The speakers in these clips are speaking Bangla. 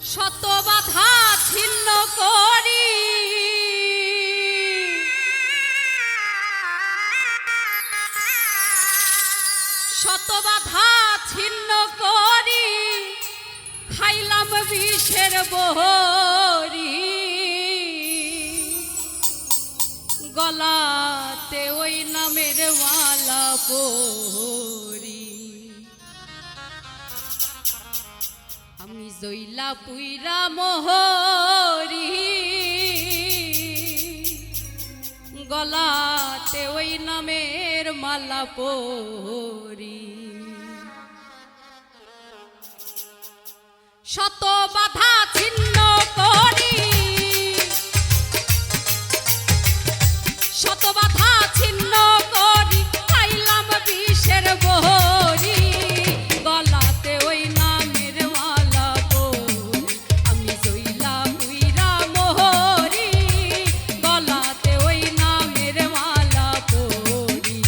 শত বাধা ছিন্ন করি শত বাধা ছিন্ন করি খাইলাম বিষের বহরি গলাতে ওই নামের মালা পরি আমি জইলা পুইরা মোহরি গলাতে ওই নামের মালা পরি শত বাধা ছিন্ন করি শত বাধা ছিন্ন করি খাইলাম বিষের বহরি গলাতে ওই নামের মালা পরি আমি জইলা পুইরা মোহরি গলাতে ওই নামের মালা পরি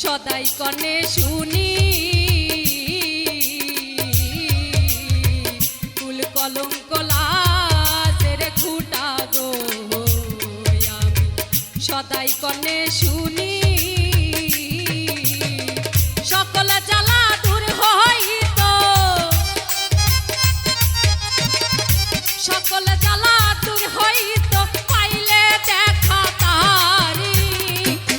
সদাই কনে শুনি কুল কলঙ্ক লাজের খুঁটা গো আমি সদাই কনে শুনি সকল জ্বালা দূর হইত সকল জ্বালা দূর হইত পাইলে দেখা তারি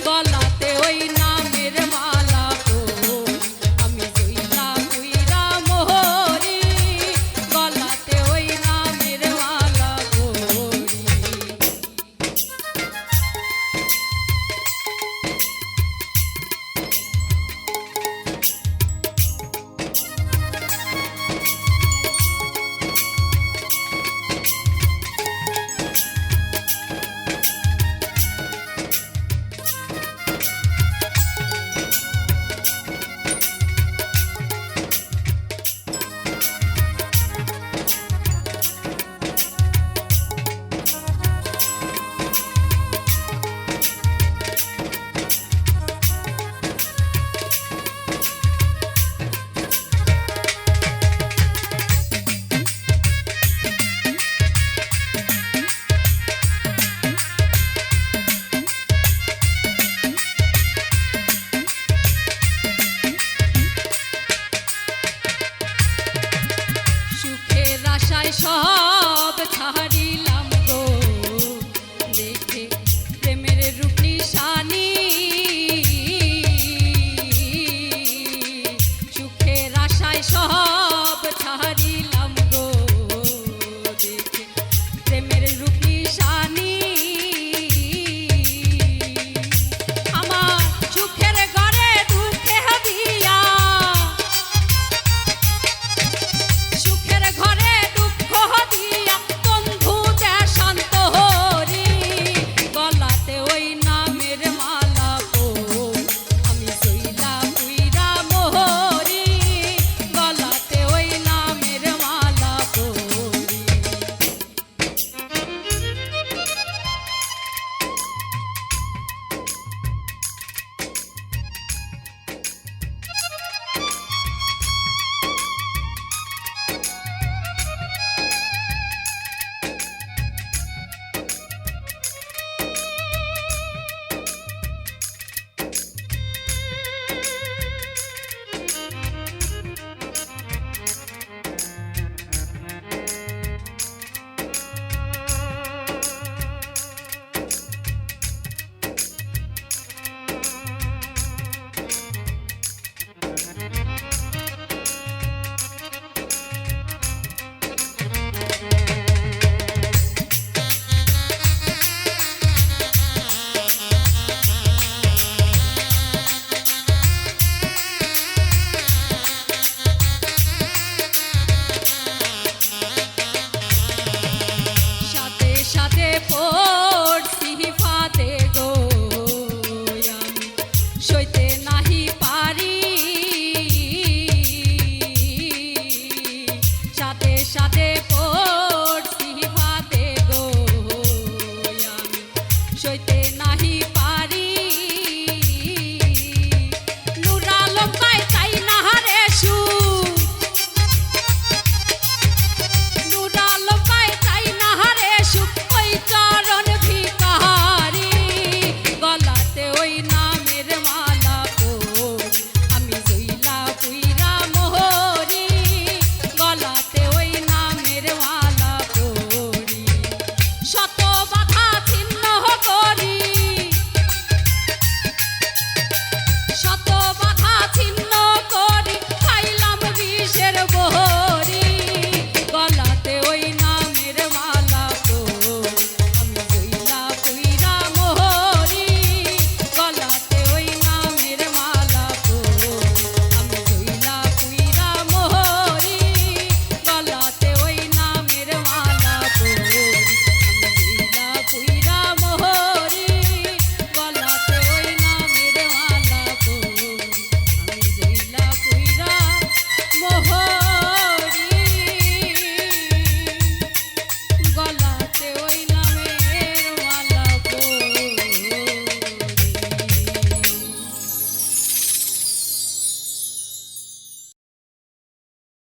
গলাতে ওই নামের মালা পরি আমি জইলা পুইরা মোহরি গলাতে ওই নামের মালা পরি আশায় সব ছাড়িলাম গো দেখে প্রেমের রূপ নিশানি সুখের আশায় সব